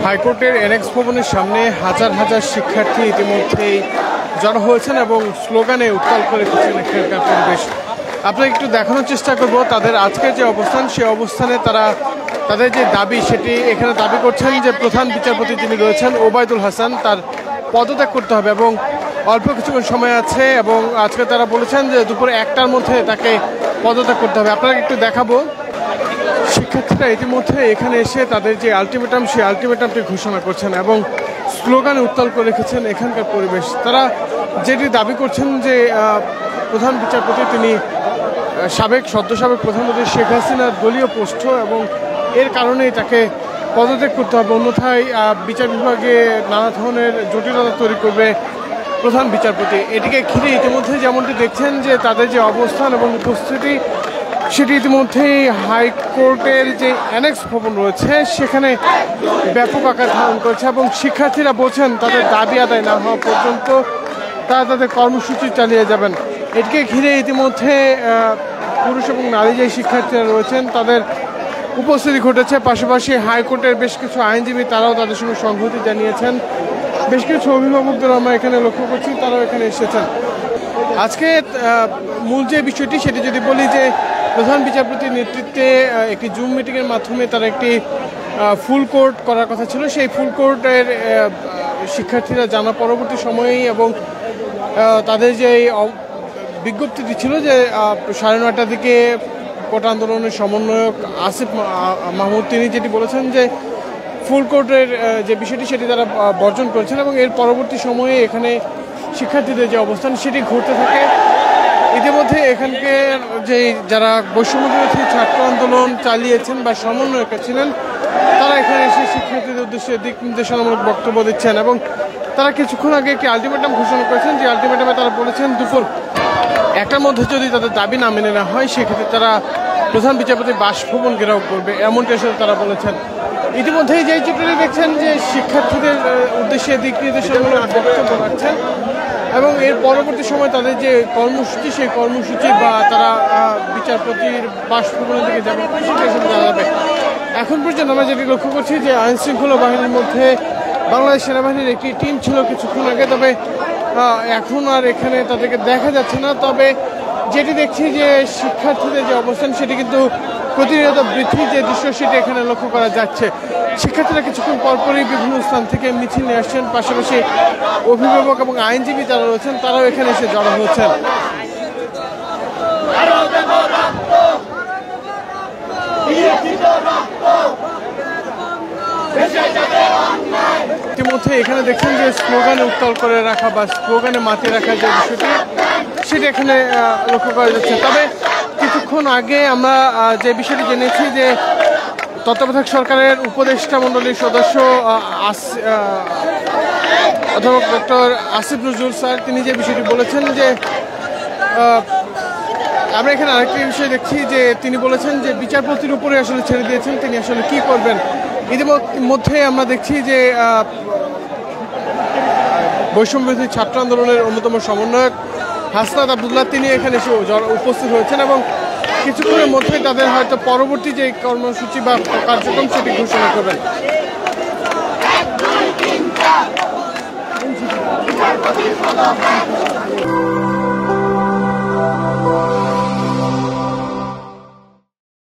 হাইকোর্টের এনএক্স ভবনের সামনে হাজার হাজার শিক্ষার্থী ইতিমধ্যেই জড়ো হয়েছেন এবং স্লোগানে উত্তাল করে রেখেছেন এখানকার পরিবেশ। আপনাকে একটু দেখানোর চেষ্টা করব তাদের আজকের যে অবস্থান, সেই অবস্থানে তারা তাদের যে দাবি সেটি এখানে দাবি করছেন যে প্রধান বিচারপতি যিনি রয়েছেন ওবায়দুল হাসান, তার পদত্যাগ করতে হবে এবং অল্প কিছুক্ষণ সময় আছে এবং আজকে তারা বলেছেন যে দুপুরে 1টার মধ্যে তাকে পদত্যাগ করতে হবে। আপনাকে একটু দেখাবো শিক্ষার্থীরা ইতিমধ্যে এখানে এসে তাদের যে আলটিমেটাম সেই আলটিমেটামটি ঘোষণা করছেন এবং স্লোগানে উত্তাল করে রেখেছেন এখানকার পরিবেশ। তারা যেটি দাবি করছেন যে প্রধান বিচারপতি তিনি সদ্য সাবেক প্রধানমন্ত্রী শেখ হাসিনার দলীয় পোষ্য এবং এর কারণেই তাকে পদত্যাগ করতে হবে, অন্যথায় বিচার বিভাগে নানা ধরনের জটিলতা তৈরি করবে প্রধান বিচারপতি। এটিকে ঘিরে ইতিমধ্যে যেমনটি দেখছেন যে তাদের যে অবস্থান এবং উপস্থিতি সেটি ইতিমধ্যেই হাইকোর্টের যে অ্যানেক্স ভবন রয়েছে সেখানে ব্যাপক আকার ধারণ করেছে এবং শিক্ষার্থীরা বলছেন তাদের দাবি আদায় না হওয়া পর্যন্ত তারা তাদের কর্মসূচি চালিয়ে যাবেন। এটিকে ঘিরে ইতিমধ্যে পুরুষ এবং নারী যে শিক্ষার্থীরা রয়েছেন তাদের উপস্থিতি ঘটেছে। পাশাপাশি হাইকোর্টের বেশ কিছু আইনজীবী তারাও তাদের সঙ্গে সংহতি জানিয়েছেন। বেশ কিছু অভিভাবকদের আমরা এখানে লক্ষ্য করছি, তারাও এখানে এসেছেন। আজকে মূল যে বিষয়টি সেটি যদি বলি যে প্রধান বিচারপতির নেতৃত্বে একটি জুম মিটিংয়ের মাধ্যমে তারা একটি ফুল কোর্ট করার কথা ছিল। সেই ফুল কোর্টের শিক্ষার্থীরা জানা পরবর্তী সময়েই এবং তাদের যে বিজ্ঞপ্তিটি ছিল যে 9:30টার দিকে কোর্ট আন্দোলনের সমন্বয়ক আসিফ মাহমুদ তিনি যেটি বলেছেন যে ফুল কোর্টের যে বিষয়টি সেটি তারা বর্জন করেছেন এবং এর পরবর্তী সময়ে এখানে শিক্ষার্থীদের যে অবস্থান সেটি ঘটতে থাকে। ইতিমধ্যে এখানকার যে যারা বৈষম্যবিরোধী ছাত্র আন্দোলন চালিয়েছেন বা সমন্বয়ক ছিলেন তারা এখানে এসে শিক্ষার্থীদের উদ্দেশ্যে দিক নির্দেশনামূলক বক্তব্য দিচ্ছেন এবং তারা কিছুক্ষণ আগে একটি আলটিমেটাম ঘোষণা করেছেন। যে আলটিমেটামে তারা বলেছেন দুপুর 1টার মধ্যে যদি তাদের দাবি না মেনে নেওয়া হয় সেক্ষেত্রে তারা প্রধান বিচারপতির বাসভবন ঘেরাও করবে, এমনটি আসলে তারা বলেছেন। ইতিমধ্যেই যে চিত্রটি দেখছেন যে শিক্ষার্থীদের উদ্দেশ্যে দিক নির্দেশনামূলক বক্তব্য রাখছেন এবং এর পরবর্তী সময় তাদের যে কর্মসূচি সেই কর্মসূচি বা তারা বিচারপতির বাসভবনের দিকে যাবে সেটা জানা যাবে। এখন পর্যন্ত আমরা যেটি লক্ষ্য করছি যে আইনশৃঙ্খলা বাহিনীর মধ্যে বাংলাদেশ সেনাবাহিনীর একটি টিম ছিল কিছুক্ষণ আগে, তবে এখন আর এখানে তাদেরকে দেখা যাচ্ছে না। তবে যেটি দেখছি যে শিক্ষার্থীদের যে অবস্থান সেটি কিন্তু প্রতিনিয়ত বৃদ্ধির যে দৃশ্য সেটি এখানে লক্ষ্য করা যাচ্ছে। শিক্ষার্থীরা কিছুক্ষণ পরপরই বিভিন্ন স্থান থেকে মিছিল নিয়ে আসছেন, পাশাপাশি অভিভাবক এবং আইনজীবী যারা রয়েছেন তারাও এখানে এসে জড়ো হচ্ছেন। ইতিমধ্যে এখানে দেখছেন যে স্লোগানে উত্তাল করে রাখা বা স্লোগানে মাতিয়ে রাখার যে বিষয়টি সেটি এখানে লক্ষ্য করা যাচ্ছে। তবে কিছুক্ষণ আগে আমরা যে বিষয়টি জেনেছি যে তত্ত্বাবধায়ক সরকারের উপদেষ্টা মণ্ডলীর সদস্য অধ্যাপক ডক্টর আসিফ নজরুল স্যার তিনি যে বিষয়টি বলেছেন যে আমরা এখানে আরেকটি বিষয় দেখছি যে তিনি বলেছেন যে বিচারপতির উপরে আসলে ছেড়ে দিয়েছেন তিনি আসলে কি করবেন। ইতিমধ্যে আমরা দেখছি যে বৈষম্যবিরোধী ছাত্র আন্দোলনের অন্যতম সমন্বয়ক হাসনাত আবদুল্লাহ তিনি এখানে এসে উপস্থিত হয়েছেন এবং কিছুক্ষণের মধ্যেই তাদের হয়তো পরবর্তী যে কর্মসূচি বা কার্যক্রম সেটি ঘোষণা করবেন।